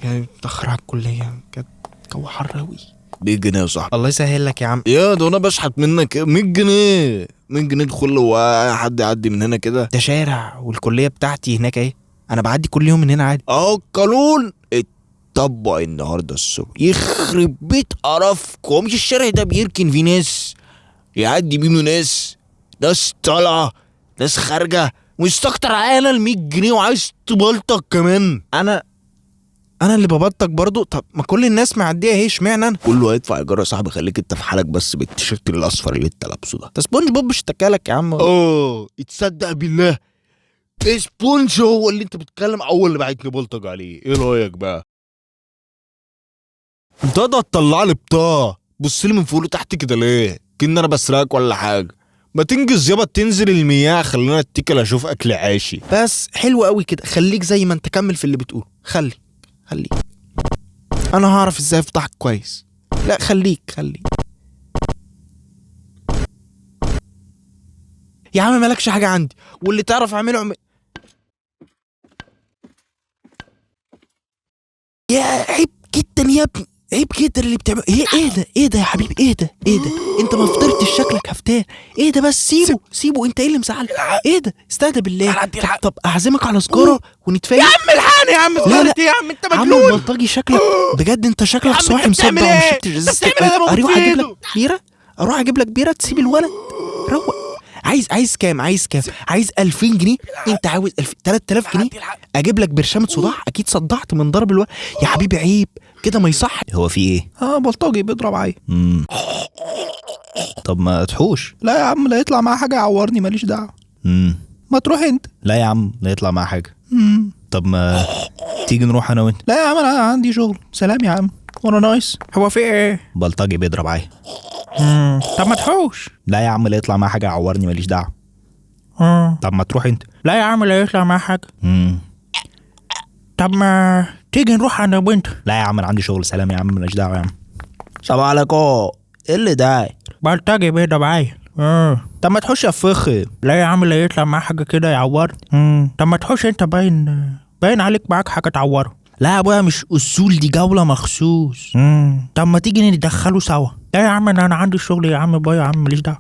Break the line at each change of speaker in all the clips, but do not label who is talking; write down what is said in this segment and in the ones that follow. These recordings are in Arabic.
جاي متأخر على الكلية، كانت جو حر أوي.
100 جنيه يا صاحبي.
الله يسهل لك يا عم.
يا ده انا بشحت منك 100 جنيه 100 جنيه دخل حد يعدي من هنا كده؟
ده شارع والكلية بتاعتي هناك ايه، أنا بعدي كل يوم من هنا عادي.
القانون اتطبق النهارده الصبح. يخرب بيت قرفكم، مش الشارع ده بيركن فيه ناس يعدي منه ناس طالعه ناس خارجه، مستكتر عليا ال 100 جنيه وعايز تبلطك كمان.
أنا اللي ببطك برضو؟ طب ما كل الناس معدية اهي، اشمعنى أنا؟
كله هيدفع ايجار يا صاحبي، خليك انت في حالك بس بالتيشيرت الاصفر اللي انت لابسه ده.
ده سبونج بوب اشتكالك يا عم.
تصدق بالله سبونج هو اللي انت بتتكلم، اول اللي بعتني بلطج عليه. ايه رايك بقى؟ انت ده تطلع لي بطاقه، بص لي من فوق لتحت كده ليه؟ كأن انا بسرقك ولا حاجه؟ ما تنجز يابا، تنزل المياه، خلينا اتكل اشوف اكل عاشي.
بس حلو قوي كده، خليك زي ما انت، كمل في اللي بتقوله. خليك انا هعرف ازاي افضحك كويس. لا خليك يا عم، مالكش حاجة عندي، واللي تعرف اعمله يا عيب جدا يا ابني، عيب جدا اللي بتعمله. ايه ده يا حبيبي، ايه ده انت ما فطرتش شكلك هفتان. ايه ده بس، سيبه انت، ايه اللي مزعلك؟ ايه ده، استهدى بالله. طب اعزمك على سجارة ونتفاهم.
يا عم الحقني يا عم،
لا
ايه يا عم، انت
عم
مجنون.
بلطجي شكلك بجد، انت شكلك صاحي مصدق ومش اروح اجيب لك بيرة تسيب الولد. روق. عايز كام؟ عايز 2000 جنيه؟ انت عاوز 3000 جنيه؟ اجيب لك برشامة صداع؟ اكيد صدعت من ضرب الولد يا حبيبي، عيب كده ما يصح.
هو في ايه؟
بلطجي بيضرب عيل.
طب ما تحوش.
لا يا عم، لا يطلع معاه حاجة يعورني، ماليش دعوة. ما تروح انت.
لا يا عم، لا يطلع معاه حاجه. طب ما تيجي نروح انا وانت؟
لا يا عم، انا عندي شغل. سلام يا عم، وانا نايس. هو في ايه؟
بلطجي بيضرب عيل.
طب ما تحوش.
لا يا عم، لا يطلع معاه حاجه يعورني، ماليش دعوه. طب ما تروح انت.
لا يا عم، لا يطلع معاه حاجة. طب ما تيجي نروح انا وانت.
لا يا عم، انا عندي شغل. سلام يا عم، ماليش دعوه يا عم. صباح عليكم. ايه اللي ده؟
بلطجي بيضرب عيل.
طب ما تحوش يا فخم.
لا يا عم، لا يطلع معاه حاجة كده يعورني. طب ما تحوش انت، باين عليك معاك حاجة تعوره.
لا يا ابويا، مش اصول، دي جوله مخصوص.
طب ما تيجي ندخله سوا. لا يا عم، انا عندي شغل يا عم، باي يا عم، ماليش دعوه.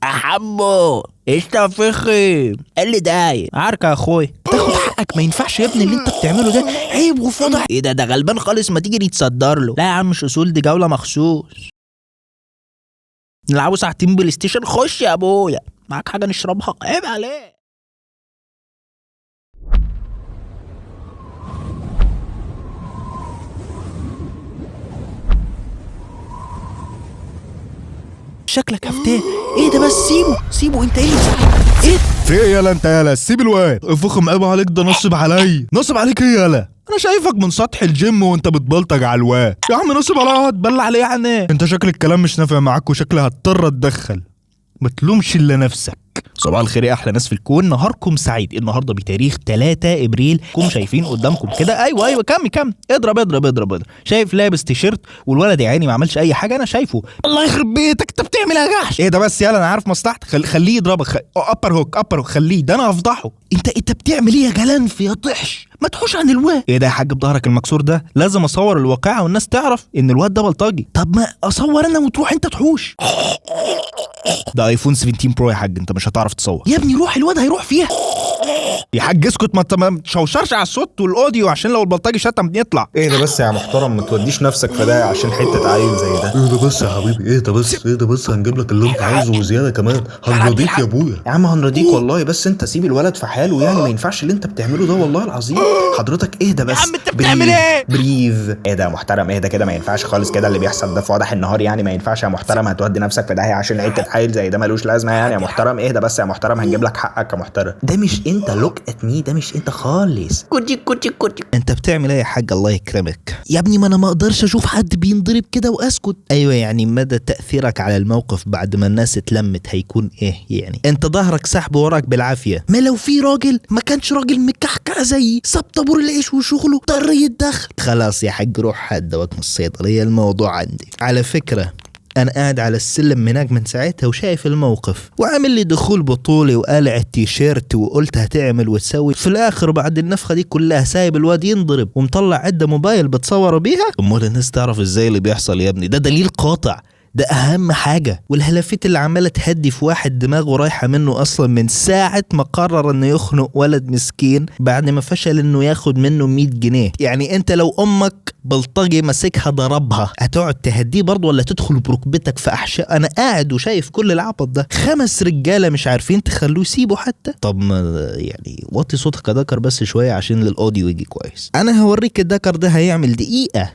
احمو ايش يا فخم؟ ايه اللي دايق؟
عاركه يا اخويا، تاخد حقك، ما ينفعش يا ابني اللي انت بتعمله ده، عيب وفضح.
ايه ده غلبان خالص، ما تيجي نتصدر له.
لا يا عم، مش اصول، دي جوله مخصوص.
نلعبوا ساعتين بلاي ستيشن. خش يا ابويا، معاك حاجه نشربها؟ عيب عليك.
شكلك هفتان. ايه ده بس، سيبه انت، ايه اللي بتعمله؟ ايه
في ايه يالا انت؟ يالا سيب الواد. فخم عيب عليك، ده نصب عليا. نصب عليك ايه يالا؟ انا شايفك من سطح الجيم وانت بتبلطج على الواد. يا عم نصب عليا، هتبلع عليه يعني. انت شكل الكلام مش نافع معاك، وشكلي هضطر اتدخل. ما تلومش الا نفسك.
صباح الخير يا احلى ناس في الكون، نهاركم سعيد. النهارده بتاريخ 3 ابريل. كم شايفين قدامكم كده؟ ايوه كم اضرب. شايف لابس تيشيرت والولد يا عيني ما عملش اي حاجه، انا شايفه.
الله يخرب بيتك، انت بتعمل ايه يا جحش؟
ايه ده بس يالا، انا عارف مصلحتك. خليه يضربك. ابر هوك خليه، ده انا هفضحه.
انت بتعمل ايه يا جلنف يا طحش؟ ما تحوش عن الواد.
ايه ده يا حاج بظهرك المكسور ده؟ لازم اصور الواقعه والناس تعرف ان الواد ده بلطجي.
طب ما اصور انا وتروح انت تحوش.
ده ايفون 17 برو يا حاج، انت مش هتعرف تصور
يا ابني. روح، الواد هيروح فيها.
يا حاج اسكت، ما تشوشرش على الصوت والاوديو عشان لو البلطجي شتم يطلع.
ايه ده بس يا محترم، ما توديش نفسك فداية عشان حته عيل زي ده.
ايه ده بس يا حبيبي، ايه ده بس هنجيب لك اللي انت عايزه وزياده كمان، هنرضيك يا ابويا.
يا عم هنرضيك والله، بس انت سيب الولد في حاله، يعني ما ينفعش اللي انت بتعمله ده والله العظيم. حضرتك اهدى بس.
يا عم انت بتعمل ايه؟
بريف. ايه ده يا محترم، اهدى كده، ما ينفعش خالص كده اللي بيحصل ده في واضح النهار، يعني ما ينفعش يا محترم، هتودي نفسك في داهيه عشان حته عيل زي ده ملوش لازمه يعني يا محترم. اهدى بس يا محترم، هنجيب لك حقك يا محترم. ده مش انت، لوك ات مي، ده مش انت خالص. كوتشي.
انت بتعمل ايه يا حاج؟ الله يكرمك
يا ابني، ما انا ما اقدرش اشوف حد بينضرب كده واسكت.
ايوه، يعني مدى تاثيرك على الموقف بعد ما الناس اتلمت هيكون ايه يعني؟ انت ظهرك سحب وراك بالعافيه.
ما لو في راجل ما كانش راجل مكحكع زيي، ساب طابور العيش وشغله اضطر يتدخل.
خلاص يا حاج، روح هات دواك من الصيدليه، الموضوع عندي. على فكره
انا قاعد على السلم مناك من ساعتها وشايف الموقف، وعامل لي دخول بطولي وقالع التيشيرت وقلت هتعمل وتسوي، في الاخر بعد النفخه دي كلها سايب الواد ينضرب ومطلع عده موبايل بتصور بيها. امال الناس تعرف ازاي اللي بيحصل يا ابني؟ ده دليل قاطع، ده اهم حاجة. والهلافيت اللي عمالة تهدي في واحد دماغه رايحة منه اصلا من ساعة ما قرر انه يخنق ولد مسكين بعد ما فشل انه ياخد منه 100 جنيه. يعني انت لو امك بلطجي مسكها ضربها هتقعد تهديه برضه ولا تدخل بركبتك في احشاء؟ انا قاعد وشايف كل العبط ده، 5 رجالة مش عارفين تخلوه يسيبه حتى. طب ما يعني وطي صوتك يا دكر بس شوية عشان الاوديو يجي كويس. انا هوريك الدكر ده هيعمل دقيقة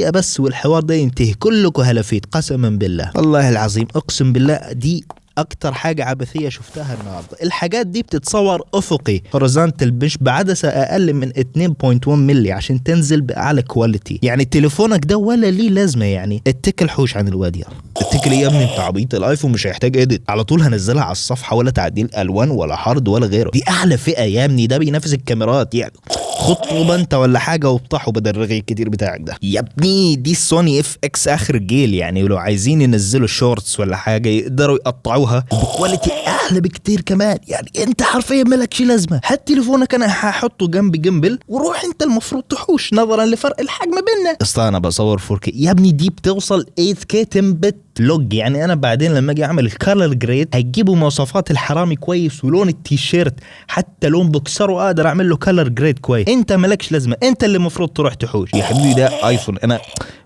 بس والحوار ده ينتهي. كلكم هلفيت قسما بالله، والله العظيم اقسم بالله دي اكتر حاجة عبثية شفتها النهاردة. الحاجات دي بتتصور افقي هوريزونتال مش بعدسة اقل من 2.1 ملي عشان تنزل باعلى كواليتي. يعني تليفونك ده ولا ليه لازمة. يعني اتكل حوش عن الواد يا اتكل يا ابني، انت عبيط. الايفون مش هيحتاج اديت، على طول هنزلها على الصفحة ولا تعديل الوان ولا حرد ولا غيره. دي اعلى فئة يا ابني، ده بينافس الكاميرات. يعني خطوبة انت ولا حاجة وبطحوا بدل الرغي الكتير بتاعك ده يا ابني. دي سوني اف اكس اخر جيل، يعني ولو عايزين ينزلوا شورتس ولا حاجة يقدروا يقطعوها بكواليتي اعلى بكتير كمان. يعني انت حرفيا مالكش لازمة. هات تليفونك انا هحطه جنب جنبل وروح انت المفروض تحوش نظرا لفرق الحجم بيننا. اصلا انا بصور 4K يا ابني، دي بتوصل 8K تمبت لوج. يعني انا بعدين لما اجي اعمل الكالر جريد هيجيبوا مواصفات الحرامي كويس ولون التيشيرت حتى لون بوكسره اقدر اعمل له كالر جريد كويس. انت مالكش لازمه، انت اللي المفروض تروح تحوش يا حبيبي. ده ايفون، انا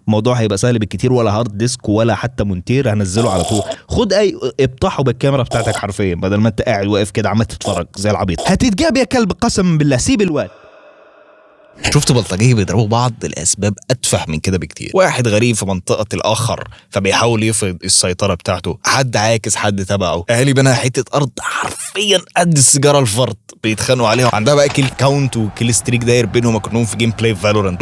الموضوع هيبقى سهل بالكتير، ولا هارد ديسك ولا حتى مونتير، هنزله على طول. خد اي ابطحه بالكاميرا بتاعتك حرفيا بدل ما انت قاعد واقف كده عمال تتفرج زي العبيط. هتتجاب يا كلب قسما بالله. سيب الواد.
شفت بلطجيه بيضربوا بعض لاسباب اتفه من كده بكتير. واحد غريب في منطقه الاخر فبيحاول يفرض السيطره بتاعته، حد عاكس حد تبعه، اهالي بناها حته ارض حرفيا قد السيجاره الفرد بيتخانقوا عليها، عندها بقى كيل كاونت وكيل ستريك داير بينهم كانهم في جيم بلاي فالورانت.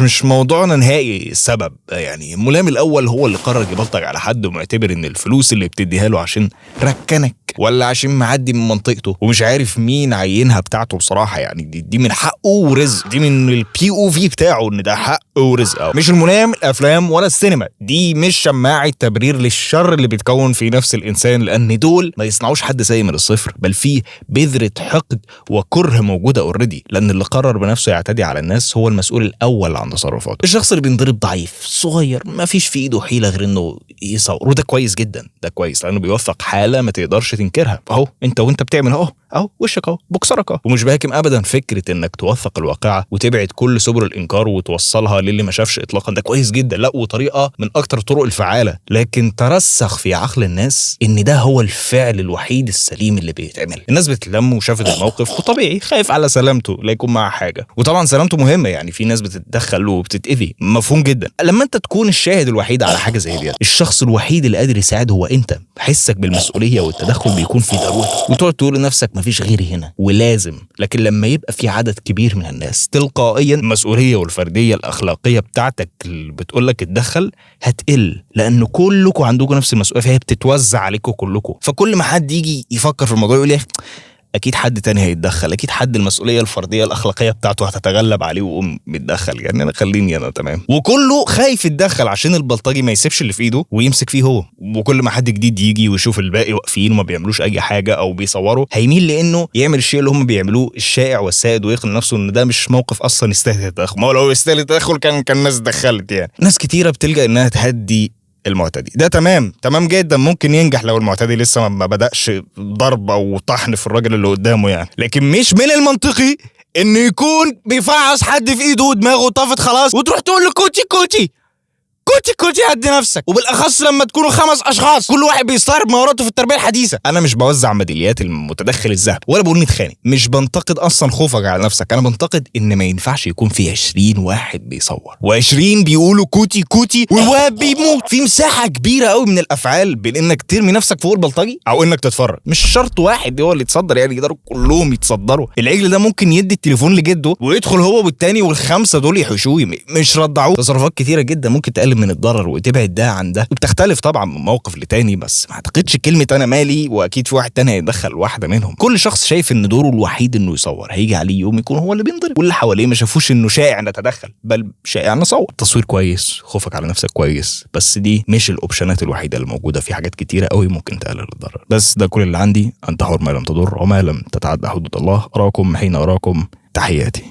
مش موضوعنا نهائي السبب. يعني الملام الاول هو اللي قرر يبلطج على حد ومعتبر ان الفلوس اللي بتديها له عشان ركنك ولا عشان معدي من منطقته ومش عارف مين عينها بتاعته. بصراحه يعني دي من حقه ورزق، دي من البي او في بتاعه ان ده حق ورزق. مش الملام الافلام ولا السينما، دي مش شماعه تبرير للشر اللي بيتكون في نفس الانسان، لان دول ما يصنعوش حد سيء من الصفر، بل في بذره حقد وكره موجوده اوريدي. لان اللي قرر بنفسه يعتدي على الناس هو المسؤول الاول عن تصرفاته. الشخص اللي بينضرب ضعيف صغير ما فيش في ايده حيله غير انه يصور، وده كويس جدا، ده كويس لانه بيوثق حاله ما تقدرش تنكرها. اهو انت وانت بتعمل اهو وشك اهو بكسرك اهو. ومش بهاكم ابدا فكره انك توثق الواقعه وتبعد كل سبل الانكار وتوصلها للي ما شافش اطلاقا، ده كويس جدا، لا وطريقه من اكتر الطرق الفعاله. لكن ترسخ في عقل الناس ان ده هو الفعل الوحيد السليم اللي بيتعمل. الناس بتلم وشافت الموقف وطبيعي خايف على سلامته لا يكون معاه حاجه، وطبعا سلامته مهمه، يعني في ناس بتتدخل وبتتاذي، مفهوم جدا. لما انت تكون الشاهد الوحيد على حاجه زي دي، الشخص الوحيد اللي قادر يساعد هو انت، حسك بالمسؤوليه والتدخل بيكون في ضرورته، وتقعد تقول لنفسك مفيش غيري هنا ولازم. لكن لما يبقى في عدد كبير من الناس تلقائيا المسؤوليه والفرديه الاخلاقيه بتاعتك اللي بتقول لك اتدخل هتقل، لان كلكم عندكم نفس المسؤوليه فهي بتتوزع عليكم كلكم. فكل ما حد يجي يفكر في الموضوع يقول اكيد حد تاني هيتدخل، اكيد حد المسؤوليه الفرديه الاخلاقيه بتاعته هتتغلب عليه ويقوم متدخل، يعني انا خليني انا تمام. وكله خايف يتدخل عشان البلطجي ما يسيبش اللي في ايده ويمسك فيه هو. وكل ما حد جديد يجي ويشوف الباقي واقفين وما بيعملوش اي حاجه او بيصوروا هيميل لانه يعمل الشيء اللي هم بيعملوه الشائع والسائد ويقنع نفسه ان ده مش موقف اصلا يستاهل التدخل. ما هو لو يستاهل التدخل كان الناس اتدخلت. يعني ناس كتيره بتلجأ انها تهدي المعتدي، ده تمام جدا، ممكن ينجح لو المعتدي لسه ما بدأش ضرب او طحن في الراجل اللي قدامه يعني. لكن مش من المنطقي ان يكون بيفعص حد في ايده ودماغه طافت خلاص وتروح تقول له كوتي كوتي كوتي كوتي هدي نفسك، وبالاخص لما تكونوا 5 اشخاص كل واحد بيستعرض مهاراته في التربيه الحديثه. انا مش بوزع ميداليات المتدخل الذهب ولا بقول نتخانق، مش بنتقد اصلا خوفك على نفسك، انا بنتقد ان ما ينفعش يكون في 20 واحد بيصور و20 بيقولوا كوتي كوتي والواد بيموت. في مساحه كبيره قوي من الافعال بين انك ترمي نفسك فوق البلطجي او انك تتفرج. مش شرط واحد هو اللي يتصدر، يعني يقدروا كلهم يتصدروا. العجل ده ممكن يدي التليفون لجده ويدخل هو والتاني والخمسه دول يحوشوه مش ردعوه. تصرفات كتيره جدا ممكن تقلل
من الضرر وتبعد ده عن ده. بتختلف طبعا من موقف لتاني، بس ما اعتقدش كلمه انا مالي واكيد في واحد تاني هيدخل واحده منهم. كل شخص شايف ان دوره الوحيد انه يصور، هيجي عليه يوم يكون هو اللي بينضرب، واللي حواليه ما شافوش انه شائع نتدخل، بل شائع نصور. التصوير كويس، خوفك على نفسك كويس، بس دي مش الاوبشنات الوحيده اللي موجوده، في حاجات كتيره قوي ممكن تقلل الضرر. بس ده كل اللي عندي. انت حر ما لم تضر وما لم تتعدى حدود الله. اراكم حين اراكم. تحياتي.